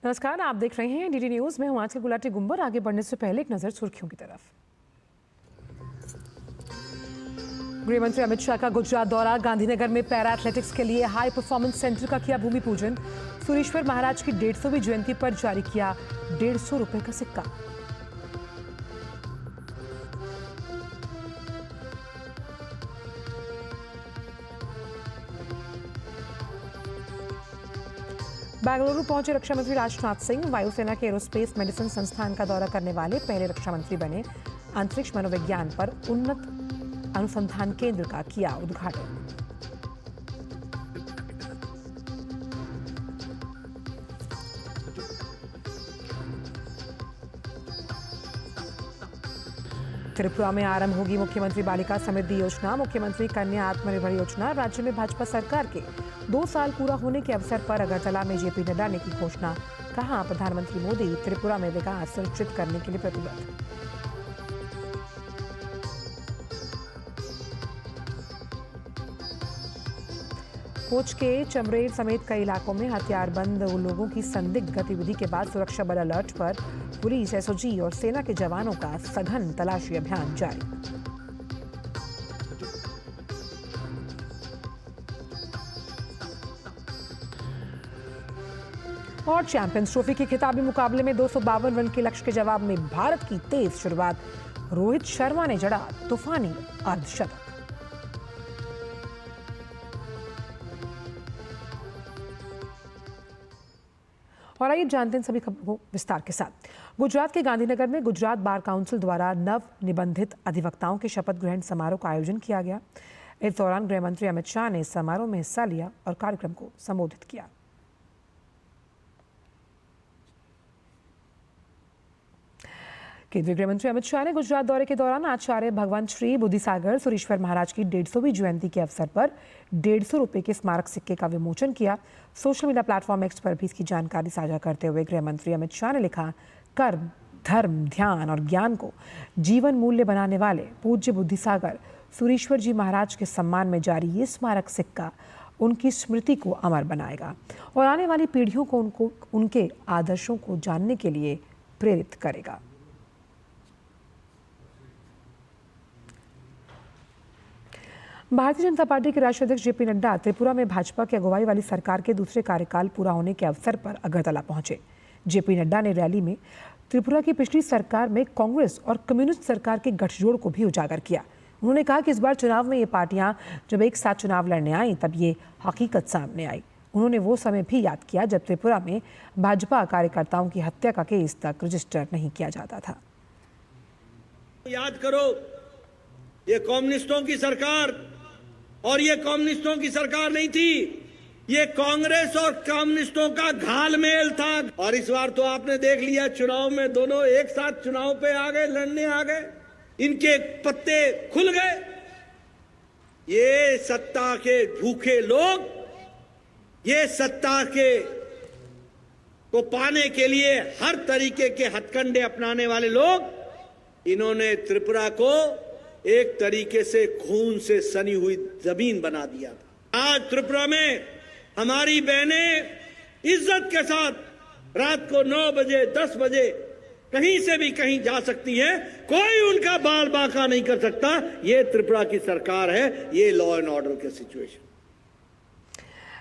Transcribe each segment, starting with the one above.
नमस्कार, आप देख रहे हैं डीडी न्यूज में। हूं आज के गुलाटी गुंबर। आगे बढ़ने से पहले एक नजर सुर्खियों की तरफ। गृह मंत्री अमित शाह का गुजरात दौरा। गांधीनगर में पैरा एथलेटिक्स के लिए हाई परफॉर्मेंस सेंटर का किया भूमि पूजन। सुरेश्वर महाराज की 150वीं जयंती पर जारी किया 150 रुपए का सिक्का। बेंगलुरु पहुंचे रक्षा मंत्री राजनाथ सिंह। वायुसेना के एरोस्पेस मेडिसिन संस्थान का दौरा करने वाले पहले रक्षा मंत्री बने। अंतरिक्ष मनोविज्ञान पर उन्नत अनुसंधान केंद्र का किया उद्घाटन। त्रिपुरा में आरंभ होगी मुख्यमंत्री बालिका समृद्धि योजना। मुख्यमंत्री कन्या आत्मनिर्भर योजना। राज्य में भाजपा सरकार के 2 साल पूरा होने के अवसर पर अगरतला में जेपी नड्डा ने की घोषणा। कहा, प्रधानमंत्री मोदी त्रिपुरा में विकास सुनिश्चित करने के लिए प्रतिबद्ध। कोच के चमरेर समेत कई इलाकों में हथियारबंद लोगों की संदिग्ध गतिविधि के बाद सुरक्षा बल अलर्ट पर। पुलिस, एसओजी और सेना के जवानों का सघन तलाशी अभियान जारी। और चैंपियंस ट्रॉफी के खिताबी मुकाबले में 252 रन के लक्ष्य के जवाब में भारत की तेज शुरुआत। रोहित शर्मा ने जड़ा तूफानी अर्धशतक। और आइए जानते हैं सभी खबरों को विस्तार के साथ। गुजरात के गांधीनगर में गुजरात बार काउंसिल द्वारा नव निबंधित अधिवक्ताओं के शपथ ग्रहण समारोह का आयोजन किया गया। इस दौरान गृह मंत्री अमित शाह ने समारोह में हिस्सा लिया और कार्यक्रम को संबोधित किया। केंद्रीय गृह मंत्री अमित शाह ने गुजरात दौरे के दौरान आचार्य भगवंत श्री बुद्धिसागर सुरेश्वर महाराज की 150वीं जयंती के अवसर पर 150 रुपए के स्मारक सिक्के का विमोचन किया। सोशल मीडिया प्लेटफॉर्म एक्स पर भी इसकी जानकारी साझा करते हुए गृह मंत्री अमित शाह ने लिखा, कर्म, धर्म, ध्यान और ज्ञान को जीवन मूल्य बनाने वाले पूज्य बुद्धिसागर सुरेश्वर जी महाराज के सम्मान में जारी ये स्मारक सिक्का उनकी स्मृति को अमर बनाएगा और आने वाली पीढ़ियों को उनके आदर्शों को जानने के लिए प्रेरित करेगा। भारतीय जनता पार्टी के राष्ट्रीय अध्यक्ष जेपी नड्डा त्रिपुरा में भाजपा की अगुवाई वाली सरकार के दूसरे कार्यकाल पूरा होने के अवसर पर अगरतला पहुंचे। जेपी नड्डा ने रैली में त्रिपुरा की पिछली सरकार में कांग्रेस और कम्युनिस्ट सरकार के गठजोड़ को भी उजागर किया। उन्होंने कहा कि इस बार चुनाव में ये पार्टियां जब एक साथ चुनाव लड़ने आई तब ये हकीकत सामने आई। उन्होंने वो समय भी याद किया जब त्रिपुरा में भाजपा कार्यकर्ताओं की हत्या का केस तक रजिस्टर नहीं किया जाता था। याद करो, ये कम्युनिस्टों की सरकार और ये कम्युनिस्टों की सरकार नहीं थी, ये कांग्रेस और कम्युनिस्टों का घालमेल था। और इस बार तो आपने देख लिया, चुनाव में दोनों एक साथ चुनाव पे आ गए, लड़ने आ गए, इनके पत्ते खुल गए। ये सत्ता के भूखे लोग, ये सत्ता के को पाने के लिए हर तरीके के हथकंडे अपनाने वाले लोग, इन्होंने त्रिपुरा को एक तरीके से खून से सनी हुई जमीन बना दिया था। आज त्रिपुरा में हमारी बहनें इज्जत के साथ रात को 9 बजे 10 बजे कहीं से भी कहीं जा सकती हैं, कोई उनका बाल बांका नहीं कर सकता। ये त्रिपुरा की सरकार है, ये लॉ एंड ऑर्डर के सिचुएशन।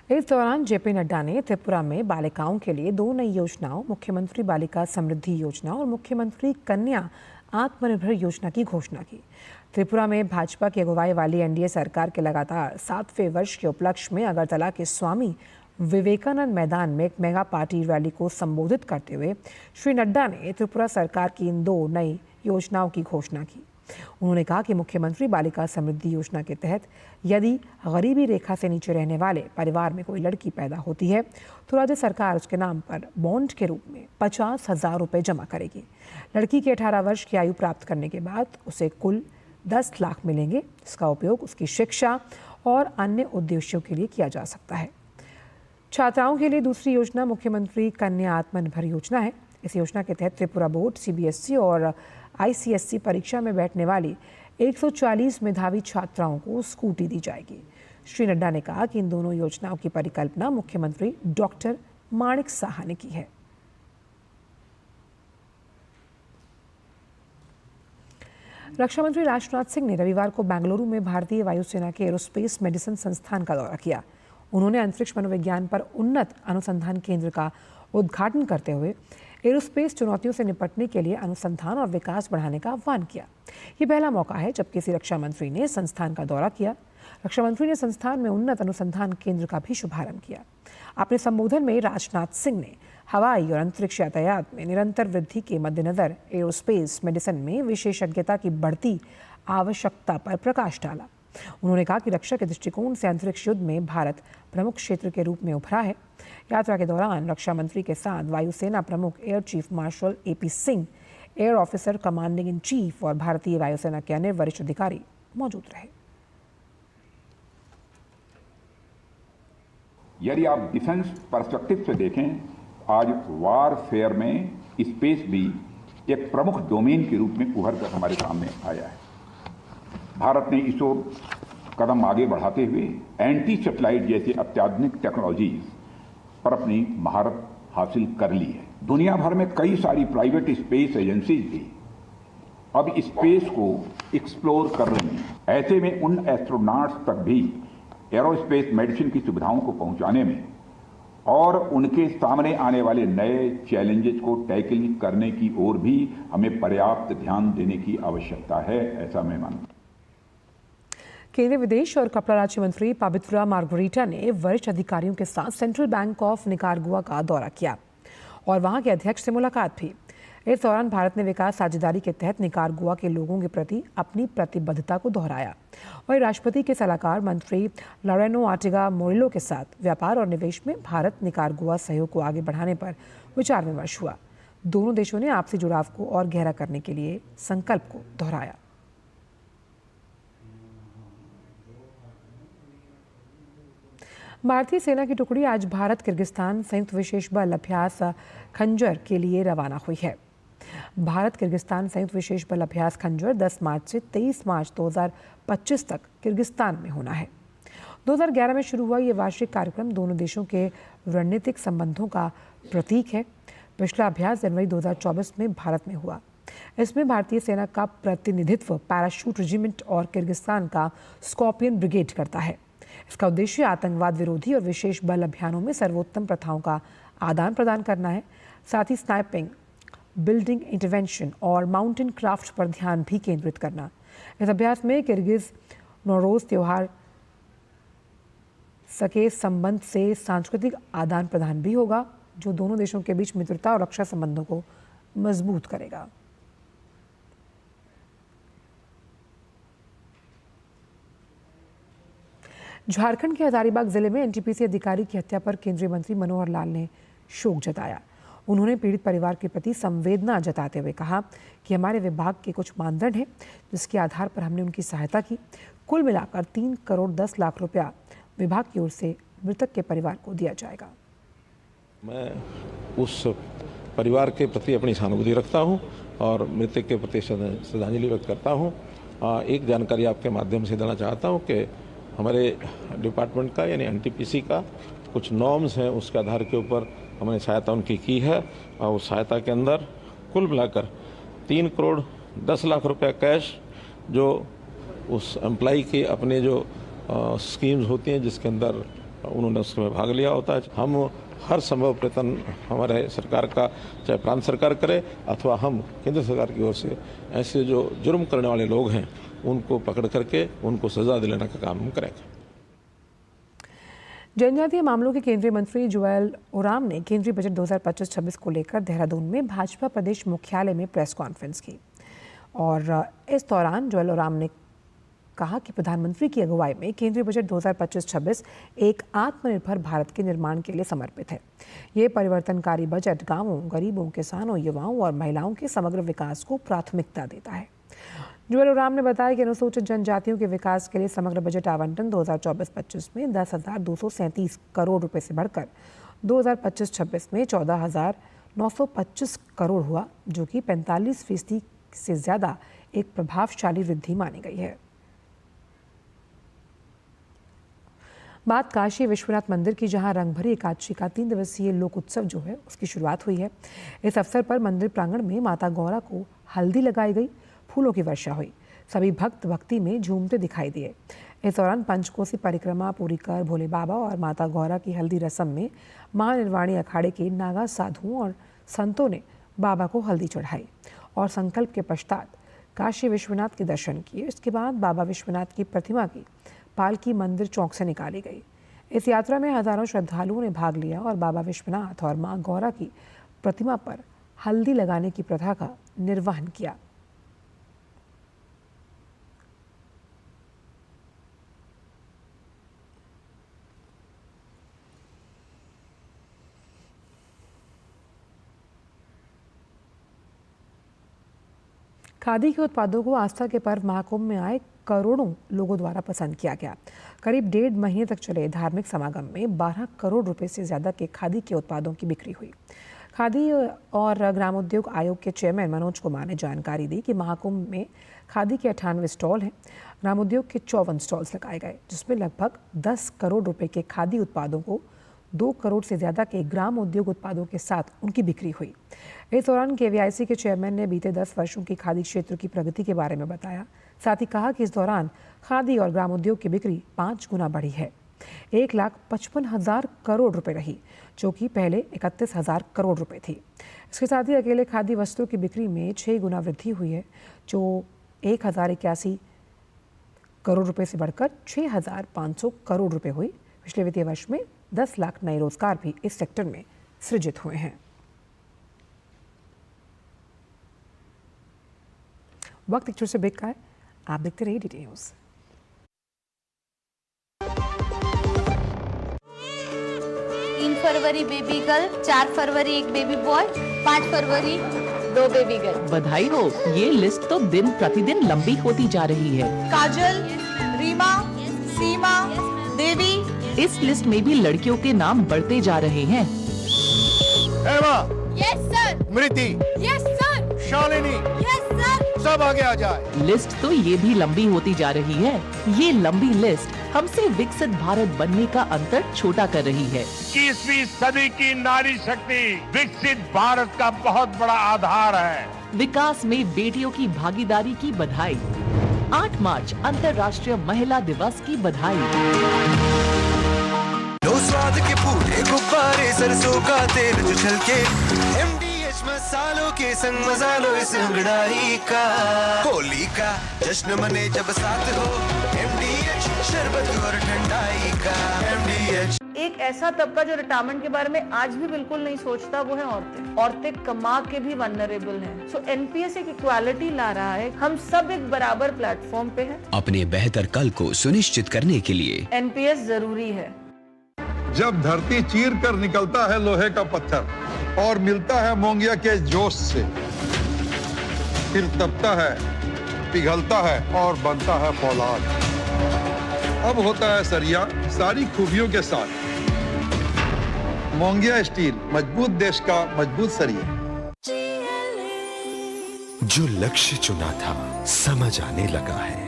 इस दौरान जेपी नड्डा ने त्रिपुरा में बालिकाओं के लिए 2 नई योजनाओं, मुख्यमंत्री बालिका समृद्धि योजना और मुख्यमंत्री कन्या आत्मनिर्भर योजना की घोषणा की। त्रिपुरा में भाजपा की अगुवाई वाली एनडीए सरकार के लगातार 7वें वर्ष के उपलक्ष्य में अगरतला के स्वामी विवेकानंद मैदान में एक मेगा पार्टी रैली को संबोधित करते हुए श्री नड्डा ने त्रिपुरा सरकार की इन 2 नई योजनाओं की घोषणा की। उन्होंने कहा कि मुख्यमंत्री बालिका समृद्धि योजना के तहत यदि गरीबी रेखा से नीचे रहने वाले परिवार में कोई लड़की पैदा होती है तो राज्य सरकार उसके नाम पर बॉन्ड के रूप में 50,000 रुपये जमा करेगी। लड़की के 18 वर्ष की आयु प्राप्त करने के बाद उसे कुल 10 लाख मिलेंगे। इसका उपयोग उसकी शिक्षा और अन्य उद्देश्यों के लिए किया जा सकता है। छात्राओं के लिए दूसरी योजना मुख्यमंत्री कन्या आत्मनिर्भर योजना है। इस योजना के तहत त्रिपुरा बोर्ड, सीबीएसई और आईसीएसई परीक्षा में बैठने वाली 140 मेधावी छात्राओं को स्कूटी दी जाएगी। श्री नड्डा ने कहा कि इन दोनों योजनाओं की परिकल्पना मुख्यमंत्री डॉक्टर माणिक साहा ने की है। रक्षा मंत्री राजनाथ सिंह ने रविवार को बेंगलुरु में भारतीय वायुसेना के एरोस्पेस मेडिसिन संस्थान का दौरा किया। उन्होंने अंतरिक्ष मनोविज्ञान पर उन्नत अनुसंधान केंद्र का उद्घाटन करते हुए एरोस्पेस चुनौतियों से निपटने के लिए अनुसंधान और विकास बढ़ाने का आह्वान किया। ये पहला मौका है जब किसी रक्षा मंत्री ने संस्थान का दौरा किया। रक्षा मंत्री ने संस्थान में उन्नत अनुसंधान केंद्र का भी शुभारंभ किया। अपने संबोधन में राजनाथ सिंह ने हवाई और अंतरिक्ष यातायात में निरंतर वृद्धि के मद्देनजर एरोस्पेस मेडिसिन में विशेषज्ञता की बढ़ती आवश्यकता पर प्रकाश डाला। उन्होंने कहा कि रक्षा के दृष्टिकोण से अंतरिक्ष युद्ध में भारत प्रमुख क्षेत्र के रूप में उभरा है। यात्रा के दौरान रक्षा मंत्री के साथ वायुसेना प्रमुख air chief marshal AP Singh, air officer commanding in chief और भारतीय वायुसेना के अन्य वरिष्ठ अधिकारी मौजूद रहे। यदि आप डिफेंस पर्सपेक्टिव से देखें, आज वारफेयर में स्पेस भी एक प्रमुख डोमेन के रूप में उभर कर हमारे सामने आया है। भारत ने इस ओर कदम आगे बढ़ाते हुए एंटी सैटेलाइट जैसी अत्याधुनिक टेक्नोलॉजीज पर अपनी महारत हासिल कर ली है। दुनिया भर में कई सारी प्राइवेट स्पेस एजेंसीज भी अब स्पेस को एक्सप्लोर कर रही हैं। ऐसे में उन एस्ट्रोनॉट्स तक भी एरोस्पेस मेडिसिन की सुविधाओं को पहुंचाने में और उनके सामने आने वाले नए चैलेंजेस को टैकल करने की ओर भी हमें पर्याप्त ध्यान देने की आवश्यकता है, ऐसा मैं मानता हूं। केंद्रीय विदेश और कपड़ा राज्य मंत्री पवित्रा मार्गरीटा ने वरिष्ठ अधिकारियों के साथ सेंट्रल बैंक ऑफ निकारागुआ का दौरा किया और वहां के अध्यक्ष से मुलाकात भी। इस दौरान भारत ने विकास साझेदारी के तहत निकारागुआ के लोगों के प्रति अपनी प्रतिबद्धता को दोहराया। वहीं राष्ट्रपति के सलाहकार मंत्री लॉरेनो आर्टिगा मोरिलो के साथ व्यापार और निवेश में भारत निकारागुआ सहयोग को आगे बढ़ाने पर विचार विमर्श हुआ। दोनों देशों ने आपसी जुड़ाव को और गहरा करने के लिए संकल्प को दोहराया। भारतीय सेना की टुकड़ी आज भारत किर्गिस्तान संयुक्त विशेष बल अभ्यास खंजर के लिए रवाना हुई है। भारत किर्गिस्तान संयुक्त विशेष बल अभ्यास खंजर 10 मार्च से 23 मार्च 2025 तक किर्गिस्तान में होना है। 2011 में शुरू हुआ ये वार्षिक कार्यक्रम दोनों देशों के रणनीतिक संबंधों का प्रतीक है। पिछला अभ्यास जनवरी 2024 में भारत में हुआ। इसमें भारतीय सेना का प्रतिनिधित्व पैराशूट रेजिमेंट और किर्गिस्तान का स्कॉर्पियन ब्रिगेड करता है। इसका उद्देश्य आतंकवाद विरोधी और विशेष बल अभियानों में सर्वोत्तम प्रथाओं का आदान प्रदान करना है। साथ ही स्नाइपिंग, बिल्डिंग इंटरवेंशन और माउंटेन क्राफ्ट पर ध्यान भी केंद्रित करना। इस अभ्यास में किर्गिज नौरोज त्योहार सके संबंध से सांस्कृतिक आदान प्रदान भी होगा, जो दोनों देशों के बीच मित्रता और रक्षा संबंधों को मजबूत करेगा। झारखंड के हजारीबाग जिले में NTPC अधिकारी की हत्या पर केंद्रीय मंत्री मनोहर लाल ने शोक जताया। उन्होंने पीड़ित परिवार के प्रति संवेदना जताते हुए कहा कि हमारे विभाग के कुछ मानदंड हैं जिसके आधार पर हमने उनकी सहायता की। कुल मिलाकर 3 करोड़ 10 लाख रुपया विभाग की ओर से मृतक के परिवार को दिया जाएगा। मैं उस परिवार के प्रति अपनी सहानुभूति रखता हूं और मृतक के प्रति श्रद्धांजलि व्यक्त करता हूं। एक जानकारी आपके माध्यम से देना चाहता हूं कि हमारे डिपार्टमेंट का यानी NTPC का कुछ नॉर्म्स हैं, उसके आधार के ऊपर हमने सहायता उनकी की है और उस सहायता के अंदर कुल मिलाकर 3 करोड़ 10 लाख रुपया कैश जो उस एम्प्लाई के अपने जो स्कीम्स होती हैं जिसके अंदर उन्होंने उसमें भाग लिया होता है। हम हर संभव प्रयत्न हमारे सरकार का, चाहे प्रांत सरकार करे अथवा हम केंद्र सरकार की ओर से ऐसे जो जुर्म करने वाले लोग हैं उनको पकड़ करके उनको सजा दिलाने का काम हम करेंगे। जनजातीय मामलों के केंद्रीय मंत्री जुएल ओराम ने केंद्रीय बजट 2025-26 को लेकर देहरादून में भाजपा प्रदेश मुख्यालय में प्रेस कॉन्फ्रेंस की और इस दौरान जुएल ओराम ने कहा कि प्रधानमंत्री की अगुवाई में केंद्रीय बजट 2025-26 एक आत्मनिर्भर भारत के निर्माण के लिए समर्पित है। ये परिवर्तनकारी बजट गांवों, गरीबों, किसानों, युवाओं और महिलाओं के समग्र विकास को प्राथमिकता देता है। जुएल ओराम ने बताया कि अनुसूचित जनजातियों के विकास के लिए समग्र बजट आवंटन 2024-25 में 10,237 करोड़ रुपए से बढ़कर 2025-26 में 14,925 करोड़ हुआ, जो कि 45% से ज़्यादा एक प्रभावशाली वृद्धि मानी गई है। बात काशी विश्वनाथ मंदिर की, जहां रंगभरी एकादशी का 3 दिवसीय लोक उत्सव जो है उसकी शुरुआत हुई है। इस अवसर पर मंदिर प्रांगण में माता गौरा को हल्दी लगाई गई, फूलों की वर्षा हुई। सभी भक्त भक्ति में झूमते दिखाई दिए। इस दौरान पंचकोसी परिक्रमा पूरी कर भोले बाबा और माता गौरा की हल्दी रस्म में महानिर्वाणी अखाड़े के नागा साधुओं और संतों ने बाबा को हल्दी चढ़ाई और संकल्प के पश्चात काशी विश्वनाथ के दर्शन किए। इसके बाद बाबा विश्वनाथ की प्रतिमा की पालकी मंदिर चौक से निकाली गई। इस यात्रा में हजारों श्रद्धालुओं ने भाग लिया और बाबा विश्वनाथ और मां गौरा की प्रतिमा पर हल्दी लगाने की प्रथा का निर्वहन किया। खादी के उत्पादों को आस्था के पर्व महाकुंभ में आए करोड़ों लोगों द्वारा पसंद किया गया। करीब 1.5 महीने तक चले धार्मिक समागम में 12 करोड़ रुपए से ज्यादा के खादी के उत्पादों की बिक्री हुई। खादी और ग्रामोद्योग आयोग के चेयरमैन मनोज कुमार ने जानकारी दी कि महाकुंभ में खादी के 98 स्टॉल हैं। ग्रामोद्योग के 54 स्टॉल्स लगाए गए, जिसमें लगभग 10 करोड़ रुपए के खादी उत्पादों को 2 करोड़ से ज्यादा के ग्राम उद्योग उत्पादों के साथ उनकी बिक्री हुई। इस दौरान केवीआईसी के चेयरमैन ने बीते 10 वर्षों की खादी क्षेत्र की प्रगति के बारे में बताया। साथ ही कहा कि इस दौरान खादी और ग्रामोद्योग की बिक्री 5 गुना बढ़ी है, 1,55,000 करोड़ रुपए रही, जो कि पहले 31,000 करोड़ रुपए थी। इसके साथ ही अकेले खादी वस्त्रों की बिक्री में 6 गुना वृद्धि हुई है, जो 1,081 करोड़ रुपए से बढ़कर 6,500 करोड़ रुपए हुई। पिछले वित्तीय वर्ष में 10 लाख नए रोजगार भी इस सेक्टर में सृजित हुए हैं। वक्त एक छोटे से ब्रेक का है, आप देखते रहिए डीडी न्यूज़। 3 फरवरी बेबी गर्ल, 4 फरवरी एक बेबी बॉय, 5 फरवरी 2 बेबी गर्ल। बधाई हो, ये लिस्ट तो दिन प्रतिदिन लंबी होती जा रही है। काजल, रीमा, सीमा, देवी। इस लिस्ट में भी लड़कियों के नाम बढ़ते जा रहे हैं। Hema, yes sir. Mriti, yes sir. Shalini, yes sir. सब आगे आ जाए। लिस्ट तो ये भी लंबी होती जा रही है। ये लंबी लिस्ट हमसे विकसित भारत बनने का अंतर छोटा कर रही है। 21वीं सदी की नारी शक्ति विकसित भारत का बहुत बड़ा आधार है। विकास में बेटियों की भागीदारी की बधाई। 8 मार्च अंतर्राष्ट्रीय महिला दिवस की बधाई। लो स्वाद के पूरे गुब्बारे, सरसों का तेल जो छलके, MDH मसालों के संग मजा लो इस अंगड़ाई का। होली का जश्न मने जब साथ हो, MDH शरबत और ठंडाई का। MDH एक ऐसा तबका जो रिटायरमेंट के बारे में आज भी बिल्कुल नहीं सोचता, वो है औरतें। औरतें कमा के भी वल्नरेबल हैं। सो एनपीएस एक इक्वालिटी ला रहा है। हम सब एक बराबर प्लेटफॉर्म पे हैं। अपने बेहतर कल को सुनिश्चित करने के लिए एनपीएस जरूरी है। जब धरती चीर कर निकलता है लोहे का पत्थर और मिलता है मोंगिया के जोश से, फिर तपता है, पिघलता है और बनता है फौलाद। अब होता है सरिया सारी खूबियों के साथ। मोंगिया स्टील, मजबूत देश का मजबूत सरिया। जो लक्ष्य चुना था समझ आने लगा है।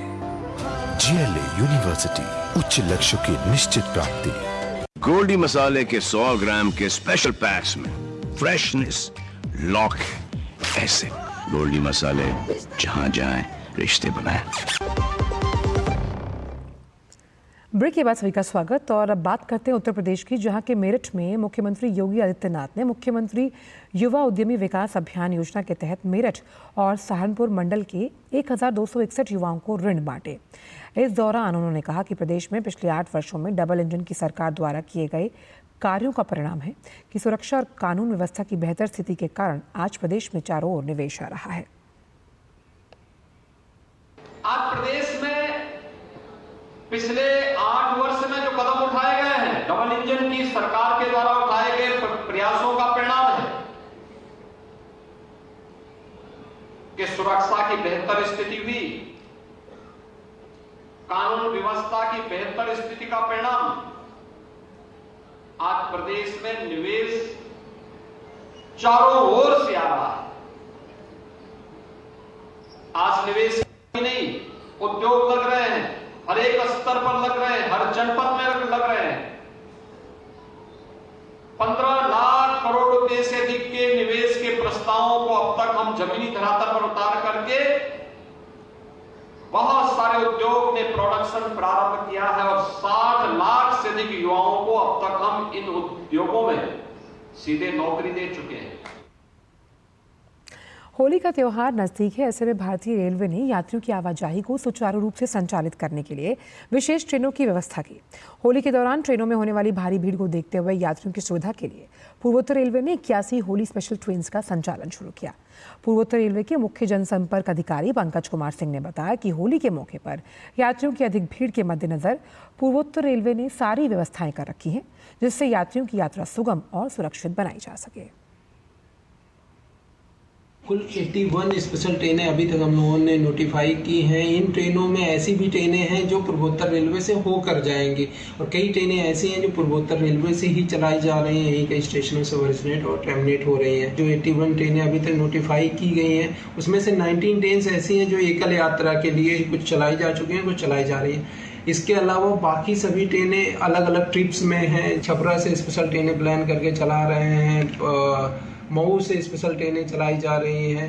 GLA यूनिवर्सिटी, उच्च लक्ष्य की निश्चित प्राप्ति। गोल्डी मसाले के 100 ग्राम के स्पेशल पैक्स में फ्रेशनेस लॉक है। ऐसे गोल्डी मसाले जहां जाएं रिश्ते बनाएं। ब्रेक के बाद सभी का स्वागत। और अब बात करते हैं उत्तर प्रदेश की, जहां के मेरठ में मुख्यमंत्री योगी आदित्यनाथ ने मुख्यमंत्री युवा उद्यमी विकास अभियान योजना के तहत मेरठ और सहारनपुर मंडल के 1261 युवाओं को ऋण बांटे। इस दौरान उन्होंने कहा कि प्रदेश में पिछले 8 वर्षों में डबल इंजन की सरकार द्वारा किए गए कार्यों का परिणाम है कि सुरक्षा और कानून व्यवस्था की बेहतर स्थिति के कारण आज प्रदेश में चारों ओर निवेश आ रहा है। आज प्रदेश में पिछले 8 वर्ष में जो कदम उठाए गए हैं, डबल इंजन की सरकार के द्वारा उठाए गए प्रयासों का परिणाम है कि सुरक्षा की बेहतर स्थिति हुई, कानून व्यवस्था की बेहतर स्थिति का परिणाम आज प्रदेश में निवेश चारों ओर से आ रहा है। आज निवेश ही नहीं, उद्योग लग रहे हैं, हर एक स्तर पर लग रहे हैं, हर जनपद में लग रहे हैं। 15 लाख करोड़ रुपए से अधिक के निवेश के प्रस्तावों को अब तक हम जमीनी धरातल पर उतार करके बहुत सारे उद्योग ने प्रोडक्शन प्रारंभ किया है और 60 लाख से अधिक युवाओं को अब तक हम इन उद्योगों में सीधे नौकरी दे चुके हैं। होली का त्यौहार नजदीक है, ऐसे में भारतीय रेलवे ने यात्रियों की आवाजाही को सुचारू रूप से संचालित करने के लिए विशेष ट्रेनों की व्यवस्था की। होली के दौरान ट्रेनों में होने वाली भारी भीड़ को देखते हुए यात्रियों की सुविधा के लिए पूर्वोत्तर रेलवे ने 81 होली स्पेशल ट्रेन का संचालन शुरू किया। पूर्वोत्तर रेलवे के मुख्य जनसंपर्क अधिकारी पंकज कुमार सिंह ने बताया कि होली के मौके पर यात्रियों की अधिक भीड़ के मद्देनजर पूर्वोत्तर रेलवे ने सारी व्यवस्थाएं कर रखी हैं, जिससे यात्रियों की यात्रा सुगम और सुरक्षित बनाई जा सके। कुल 81 स्पेशल ट्रेनें अभी तक हम लोगों ने नोटिफाई की हैं। इन ट्रेनों में ऐसी भी ट्रेनें हैं जो पूर्वोत्तर रेलवे से होकर जाएंगी और कई ट्रेनें ऐसी हैं जो पूर्वोत्तर रेलवे से ही चलाई जा रही हैं, यहीं कई स्टेशनों से ओरिजिनेट और टर्मिनेट हो रही हैं। जो 81 ट्रेनें अभी तक नोटिफाई की गई हैं उसमें से 19 ट्रेन ऐसी हैं जो एकल यात्रा के लिए कुछ चलाई जा चुकी हैं, कुछ चलाई जा रही हैं। इसके अलावा बाकी सभी ट्रेनें अलग अलग ट्रिप्स में हैं। छपरा से स्पेशल ट्रेनें प्लान करके चला रहे हैं, मऊ से स्पेशल ट्रेनें चलाई जा रही हैं।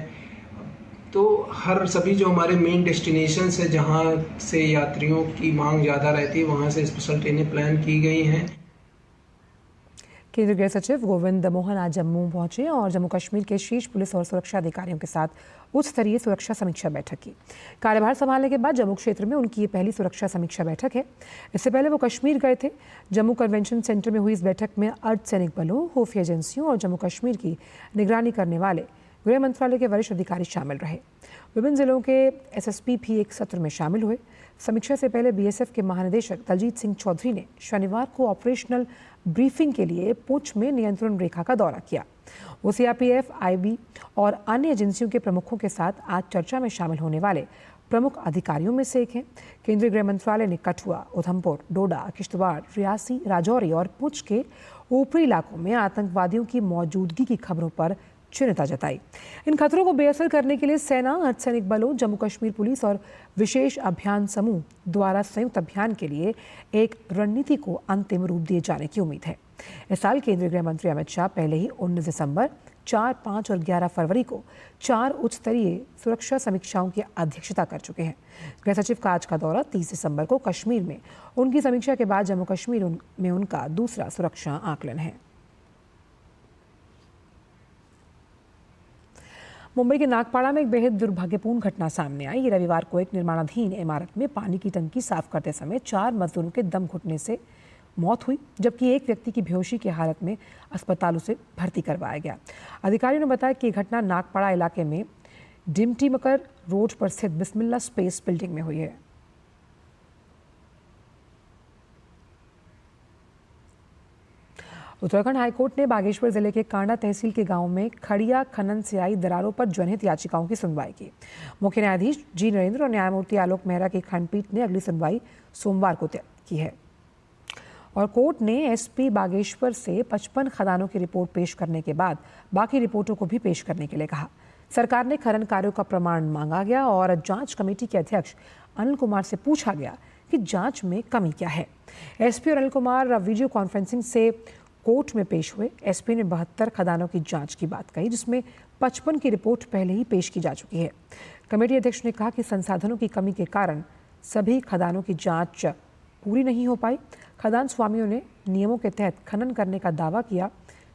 तो हर सभी जो हमारे मेन डेस्टिनेशंस है जहां से यात्रियों की मांग ज़्यादा रहती है वहां से स्पेशल ट्रेनें प्लान की गई हैं। केंद्रीय गृह सचिव गोविंद मोहन आज जम्मू पहुंचे और जम्मू कश्मीर के शीर्ष पुलिस और सुरक्षा अधिकारियों के साथ उच्च स्तरीय सुरक्षा समीक्षा बैठक की। कार्यभार संभालने के बाद जम्मू क्षेत्र में उनकी ये पहली सुरक्षा समीक्षा बैठक है। इससे पहले वो कश्मीर गए थे। जम्मू कन्वेंशन सेंटर में हुई इस बैठक में अर्धसैनिक बलों, खुफिया एजेंसियों और जम्मू कश्मीर की निगरानी करने वाले गृह मंत्रालय के वरिष्ठ अधिकारी शामिल रहे। विभिन्न जिलों के एसएसपी भी एक सत्र में शामिल हुए। समीक्षा से पहले बीएसएफ के महानिदेशक दलजीत सिंह चौधरी ने शनिवार को ऑपरेशनल ब्रीफिंग के लिए पुंछ में नियंत्रण रेखा का दौरा किया। वो सीआरपीएफ, आईबी और अन्य एजेंसियों के प्रमुखों के साथ आज चर्चा में शामिल होने वाले प्रमुख अधिकारियों में से एक हैं। केंद्रीय गृह मंत्रालय ने कठुआ, उधमपुर, डोडा, किश्तवाड़, रियासी, राजौरी और पुंछ के ऊपरी इलाकों में आतंकवादियों की मौजूदगी की खबरों पर चिंता जताई। इन खतरों को बेअसर करने के लिए सेना, अर्धसैनिक बलों, जम्मू कश्मीर पुलिस और विशेष अभियान समूह द्वारा संयुक्त अभियान के लिए एक रणनीति को अंतिम रूप दिए जाने की उम्मीद है। इस साल केंद्रीय गृह मंत्री अमित शाह पहले ही 19 दिसंबर, 4, 5 और 11 फरवरी को 4 उच्च स्तरीय सुरक्षा समीक्षाओं की अध्यक्षता कर चुके हैं। गृह सचिव का आज का दौरा 30 दिसंबर को कश्मीर में उनकी समीक्षा के बाद जम्मू कश्मीर में उनका दूसरा सुरक्षा आकलन है। मुंबई के नागपाड़ा में एक बेहद दुर्भाग्यपूर्ण घटना सामने आई। ये रविवार को एक निर्माणाधीन इमारत में पानी की टंकी साफ करते समय 4 मजदूरों के दम घुटने से मौत हुई, जबकि एक व्यक्ति की बेहोशी की हालत में अस्पतालों से भर्ती करवाया गया। अधिकारियों ने बताया कि घटना नागपाड़ा इलाके में डिमटीमकर रोड पर स्थित बिस्मिल्ला स्पेस बिल्डिंग में हुई है। उत्तराखंड हाईकोर्ट ने बागेश्वर जिले के कांडा तहसील के गांव में खड़िया खनन से आई दरारों पर जनहित याचिकाओं की सुनवाई की। मुख्य न्यायाधीश जी नरेंद्र और न्यायमूर्ति आलोक मेहरा की खंडपीठ ने अगली सुनवाई सोमवार को तय की है और कोर्ट ने एसपी बागेश्वर से 55 खदानों की रिपोर्ट पेश करने के बाद बाकी रिपोर्टों को भी पेश करने के लिए कहा। सरकार ने खनन कार्यों का प्रमाण मांगा गया और जांच कमेटी के अध्यक्ष अनिल कुमार से पूछा गया कि जांच में कमी क्या है। एसपी और अनिल कुमार वीडियो कॉन्फ्रेंसिंग से कोर्ट में पेश हुए। एसपी ने 72 खदानों की जांच की बात कही, जिसमें 55 की रिपोर्ट पहले ही पेश की जा चुकी है। कमेटी अध्यक्ष ने कहा कि संसाधनों की कमी के कारण सभी खदानों की जांच पूरी नहीं हो पाई। खदान स्वामियों ने नियमों के तहत खनन करने का दावा किया,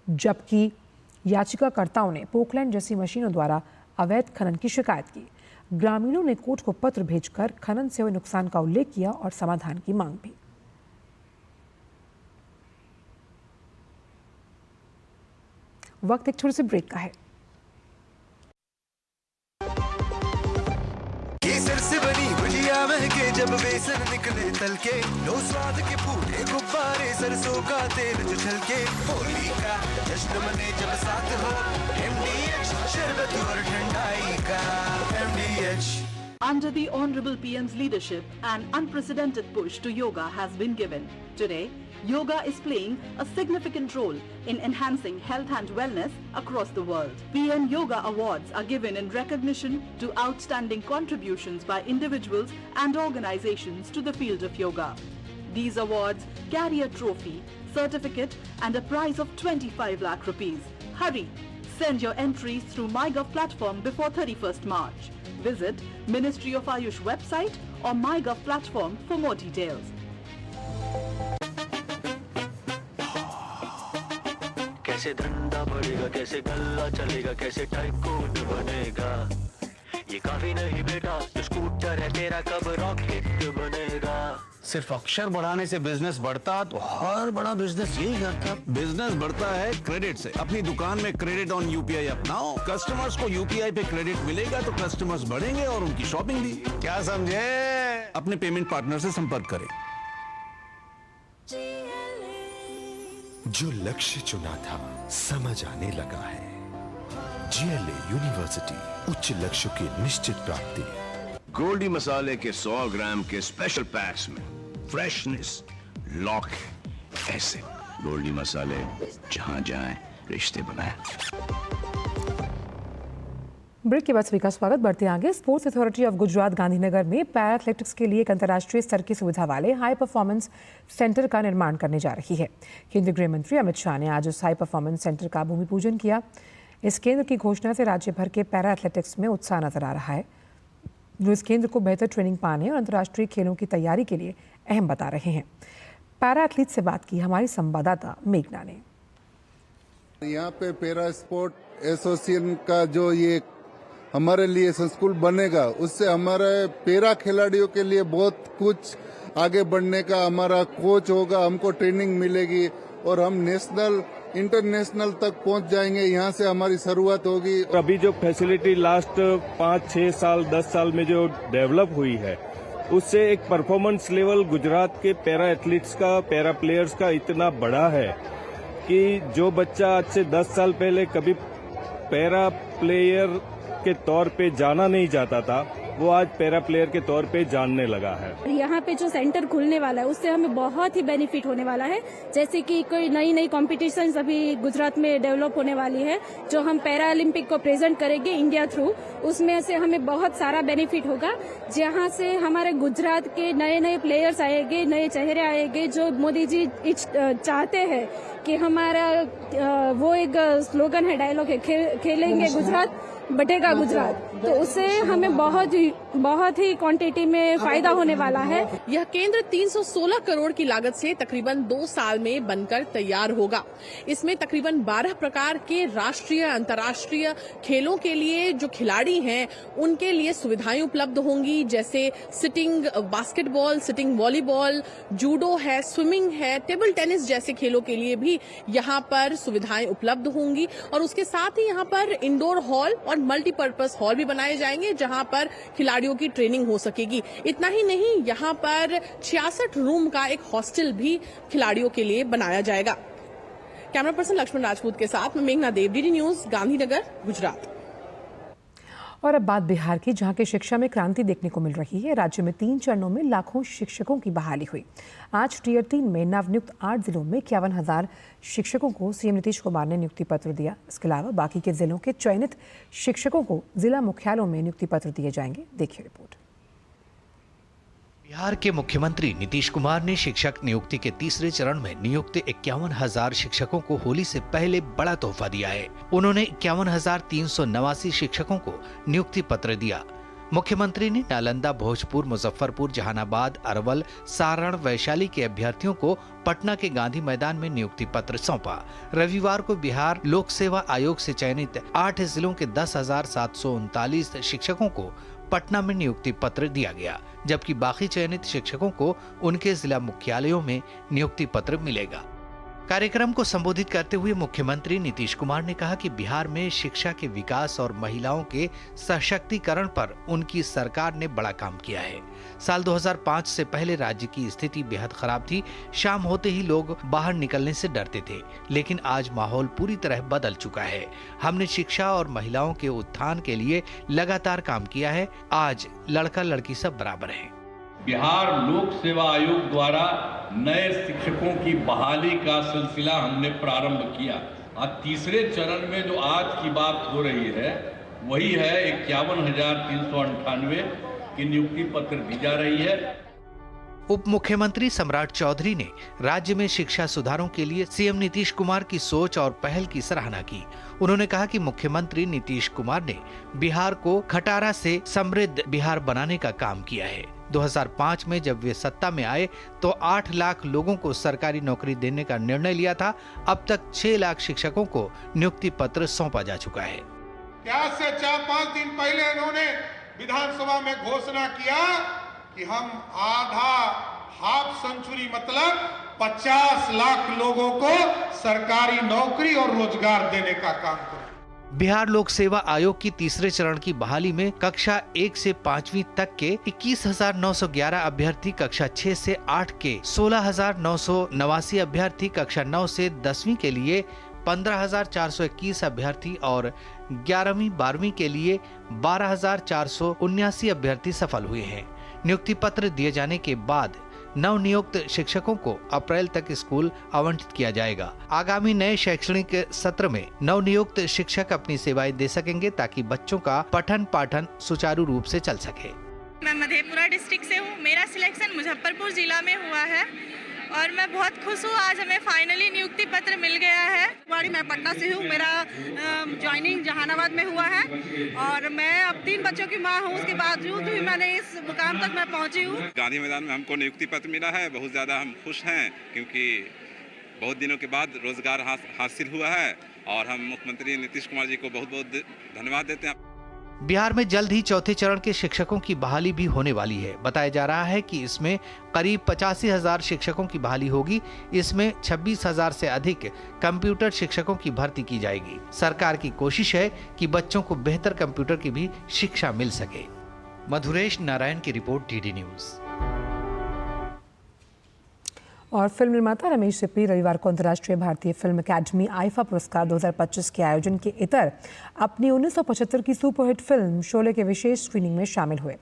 जबकि याचिकाकर्ताओं ने पोकलैंड जैसी मशीनों द्वारा अवैध खनन की शिकायत की। ग्रामीणों ने कोर्ट को पत्र भेजकर खनन से हुए नुकसान का उल्लेख किया और समाधान की मांग भी। वक्त एक छोटे से ब्रेक का है। केसर से बनी गुजिया महके जब बेसन निकले तल के, लो स्वाद के फूटे गुब्बारे, सरसों का तेल जो छलके, होली का जश्न मने जब साथ हो, MDH शरबत और ठंडाई का MDH। Under the Honorable PM's leadership, an unprecedented push to yoga has been given. Today, yoga is playing a significant role in enhancing health and wellness across the world. PN Yoga Awards are given in recognition to outstanding contributions by individuals and organizations to the field of yoga. These awards carry a trophy, certificate and a prize of 25 lakh rupees. Hurry! Send your entries through MyGov platform before 31st March. Visit Ministry of Ayush website or MyGov platform for more details. कैसे धंधा बढ़ेगा, कैसे गल्ला चलेगा, कैसे tycoon बनेगा, ये काफी नहीं बेटा, जो स्कूटर है तेरा कब रॉकेट बनेगा। सिर्फ अक्षर बढ़ाने से बिजनेस बढ़ता तो हर बड़ा बिजनेस यही करता। बिजनेस बढ़ता है क्रेडिट से। अपनी दुकान में क्रेडिट ऑन यूपीआई अपनाओ, कस्टमर्स को यूपीआई पे क्रेडिट मिलेगा तो कस्टमर्स बढ़ेंगे और उनकी शॉपिंग भी। क्या समझे? अपने पेमेंट पार्टनर से संपर्क करें। जो लक्ष्य चुना था समझ आने लगा है। जीएलए यूनिवर्सिटी, उच्च लक्ष्य की निश्चित प्राप्ति। गोल्डी मसाले के 100 ग्राम के स्पेशल पैक्स में फ्रेशनेस, लॉक, एसिड। गोल्डी मसाले, जहां जाएं रिश्ते बनाएं। ब्रेक के बाद सभी का स्वागत। बढ़ते आगे। Sports authority of Gujarat Gandhinagar में पैरा एथलेटिक्स के लिए एक अंतर्राष्ट्रीय स्तर की सुविधा वाले हाई परफॉर्मेंस सेंटर का निर्माण करने जा रही है। केंद्रीय गृह मंत्री अमित शाह ने आज उस हाई परफॉर्मेंस सेंटर का भूमि पूजन किया। इस केंद्र की घोषणा से राज्य भर के पैरा एथलेटिक्स में उत्साह नजर आ रहा है, जो इस केंद्र को बेहतर ट्रेनिंग पाने और अंतर्राष्ट्रीय खेलों की तैयारी के लिए अहम बता रहे हैं। पैरा एथलीट से बात की हमारी संवाददाता मेघना ने। यहाँ पे पैरा स्पोर्ट एसोसिएशन का जो ये हमारे लिए संस्कूल बनेगा, उससे हमारे पैरा खिलाड़ियों के लिए बहुत कुछ आगे बढ़ने का, हमारा कोच होगा, हमको ट्रेनिंग मिलेगी और हम नेशनल इंटरनेशनल तक पहुंच जाएंगे। यहाँ से हमारी शुरुआत होगी। अभी जो फैसिलिटी लास्ट 5-6 साल 10 साल में जो डेवलप हुई है, उससे एक परफॉर्मेंस लेवल गुजरात के पैरा एथलीट्स का, पैरा प्लेयर्स का इतना बड़ा है कि जो बच्चा आज से 10 साल पहले कभी पैरा प्लेयर के तौर पे जाना नहीं जाता था, वो आज पैरा प्लेयर के तौर पे जानने लगा है। यहाँ पे जो सेंटर खुलने वाला है उससे हमें बहुत ही बेनिफिट होने वाला है। जैसे कि कोई नई नई कॉम्पिटिशन्स अभी गुजरात में डेवलप होने वाली है, जो हम पैरा ओलंपिक को प्रेजेंट करेंगे इंडिया थ्रू, उसमें से हमें बहुत सारा बेनिफिट होगा। जहाँ से हमारे गुजरात के नए नए प्लेयर्स आएंगे, नए चेहरे आएंगे, जो मोदी जी चाहते हैं कि हमारा वो एक स्लोगन है, डायलॉग है, खेलेंगे गुजरात बटेगा गुजरात, तो उससे हमें बहुत ही क्वांटिटी में फायदा होने वाला है। यह केंद्र 316 करोड़ की लागत से तकरीबन 2 साल में बनकर तैयार होगा। इसमें तकरीबन 12 प्रकार के राष्ट्रीय अंतर्राष्ट्रीय खेलों के लिए जो खिलाड़ी हैं उनके लिए सुविधाएं उपलब्ध होंगी, जैसे sitting basketball, sitting volleyball, judo है, स्विमिंग है, टेबल टेनिस जैसे खेलों के लिए भी यहाँ पर सुविधाएं उपलब्ध होंगी। और उसके साथ ही यहाँ पर इंडोर हॉल और मल्टीपर्पज हॉल भी बनाए जाएंगे, जहां पर खिलाड़ियों की ट्रेनिंग हो सकेगी। इतना ही नहीं, यहां पर 66 रूम का एक हॉस्टल भी खिलाड़ियों के लिए बनाया जाएगा। कैमरा पर्सन लक्ष्मण राजपूत के साथ मैं मेघना देव, डीडी न्यूज, गांधीनगर, गुजरात। और अब बात बिहार की, जहां की शिक्षा में क्रांति देखने को मिल रही है। राज्य में 3 चरणों में लाखों शिक्षकों की बहाली हुई। आज टियर 3 में नवनियुक्त 8 जिलों में 51,000 शिक्षकों को सीएम नीतीश कुमार ने नियुक्ति पत्र दिया। इसके अलावा बाकी के जिलों के चयनित शिक्षकों को जिला मुख्यालयों में नियुक्ति पत्र दिए जाएंगे। देखिए रिपोर्ट। बिहार के मुख्यमंत्री नीतीश कुमार ने शिक्षक नियुक्ति के तीसरे चरण में नियुक्त 51,000 शिक्षकों को होली से पहले बड़ा तोहफा दिया है। उन्होंने 51,389 शिक्षकों को नियुक्ति पत्र दिया। मुख्यमंत्री ने नालंदा, भोजपुर, मुजफ्फरपुर, जहानाबाद, अरवल, सारण, वैशाली के अभ्यर्थियों को पटना के गांधी मैदान में नियुक्ति पत्र सौंपा। रविवार को बिहार लोक सेवा आयोग से चयनित 8 जिलों के 10,739 शिक्षकों को पटना में नियुक्ति पत्र दिया गया, जबकि बाकी चयनित शिक्षकों को उनके जिला मुख्यालयों में नियुक्ति पत्र मिलेगा। कार्यक्रम को संबोधित करते हुए मुख्यमंत्री नीतीश कुमार ने कहा कि बिहार में शिक्षा के विकास और महिलाओं के सशक्तिकरण पर उनकी सरकार ने बड़ा काम किया है। साल 2005 से पहले राज्य की स्थिति बेहद खराब थी। शाम होते ही लोग बाहर निकलने से डरते थे, लेकिन आज माहौल पूरी तरह बदल चुका है। हमने शिक्षा और महिलाओं के उत्थान के लिए लगातार काम किया है। आज लड़का लड़की सब बराबर हैं। बिहार लोक सेवा आयोग द्वारा नए शिक्षकों की बहाली का सिलसिला हमने प्रारंभ किया। आज तीसरे चरण में जो आज की बात हो रही है वही है 51,398 की नियुक्ति पत्र दी जा रही है। उप मुख्यमंत्री सम्राट चौधरी ने राज्य में शिक्षा सुधारों के लिए सीएम नीतीश कुमार की सोच और पहल की सराहना की। उन्होंने कहा कि मुख्यमंत्री नीतीश कुमार ने बिहार को खटारा से समृद्ध बिहार बनाने का काम किया है। 2005 में जब वे सत्ता में आए तो 8 लाख लोगों को सरकारी नौकरी देने का निर्णय लिया था। अब तक 6 लाख शिक्षकों को नियुक्ति पत्र सौंपा जा चुका है। क्या से 4-5 दिन पहले इन्होंने विधानसभा में घोषणा किया कि हम हाफ सेंचुरी मतलब 50 लाख लोगों को सरकारी नौकरी और रोजगार देने का काम करें। बिहार लोक सेवा आयोग की तीसरे चरण की बहाली में कक्षा 1 से 5वीं तक के 21,911 अभ्यर्थी, कक्षा 6 से 8 के 16,989 अभ्यर्थी, कक्षा 9 से 10वीं के लिए 15,421 अभ्यर्थी और 11वीं 12वीं के लिए 12,479 अभ्यर्थी सफल हुए हैं। नियुक्ति पत्र दिए जाने के बाद नवनियुक्त शिक्षकों को अप्रैल तक स्कूल आवंटित किया जाएगा। आगामी नए शैक्षणिक सत्र में नवनियुक्त शिक्षक अपनी सेवाएं दे सकेंगे ताकि बच्चों का पठन पाठन सुचारू रूप से चल सके। मैं मधेपुरा डिस्ट्रिक्ट से हूँ। मेरा सिलेक्शन मुजफ्फरपुर जिला में हुआ है और मैं बहुत खुश हूँ। आज हमें फाइनली नियुक्ति पत्र मिल गया है। मैं पटना से हूँ। मेरा ज्वाइनिंग जहानाबाद में हुआ है और मैं अब 3 बच्चों की माँ हूँ। उसके बावजूद भी मैंने इस मुकाम तक मैं पहुँची हूँ। गांधी मैदान में हमको नियुक्ति पत्र मिला है। बहुत ज़्यादा हम खुश हैं क्योंकि बहुत दिनों के बाद रोजगार हासिल हुआ है और हम मुख्यमंत्री नीतीश कुमार जी को बहुत बहुत धन्यवाद देते हैं। बिहार में जल्द ही चौथे चरण के शिक्षकों की बहाली भी होने वाली है। बताया जा रहा है कि इसमें करीब 85,000 शिक्षकों की बहाली होगी। इसमें 26,000 से अधिक कंप्यूटर शिक्षकों की भर्ती की जाएगी। सरकार की कोशिश है कि बच्चों को बेहतर कंप्यूटर की भी शिक्षा मिल सके। मधुरेश नारायण की रिपोर्ट, डीडी न्यूज। और फिल्म निर्माता रमेश सिप्पी रविवार को अंतर्राष्ट्रीय भारतीय फिल्म अकादमी आईफा पुरस्कार 2025 के आयोजन के इतर अपनी 1975 की सुपरहिट फिल्म शोले के विशेष स्क्रीनिंग में शामिल हुए।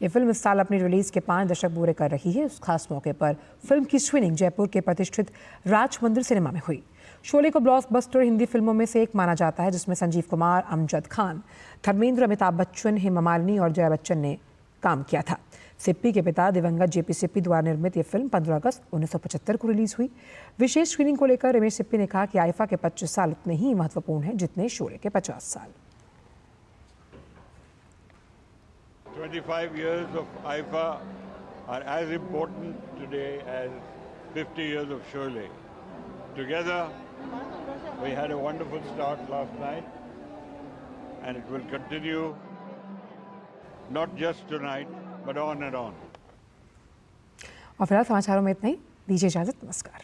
ये फिल्म इस साल अपनी रिलीज के 5 दशक पूरे कर रही है। उस खास मौके पर फिल्म की स्क्रीनिंग जयपुर के प्रतिष्ठित राज मंदिर सिनेमा में हुई। शोले को ब्लॉकबस्टर हिंदी फिल्मों में से एक माना जाता है, जिसमें संजीव कुमार, अमजद खान, धर्मेंद्र, अमिताभ बच्चन, हेमा मालिनी और जया बच्चन ने काम किया था। सिप्पी के पिता दिवंगत जेपी सिप्पी द्वारा निर्मित ये फिल्म 15 अगस्त 1975 को रिलीज हुई। विशेष स्क्रीनिंग को लेकर रमेश सिप्पी ने कहा कि आईफा के 25 साल उतने ही महत्वपूर्ण हैं जितने शोले के 50 साल। 25 years of AIFA are as important today as 50 years of Sholay. Together, we had a wonderful start last night, and it will continue not just tonight, but on and on. और फिलहाल समाचारों में इतना ही। दीजिए इजाजत। नमस्कार।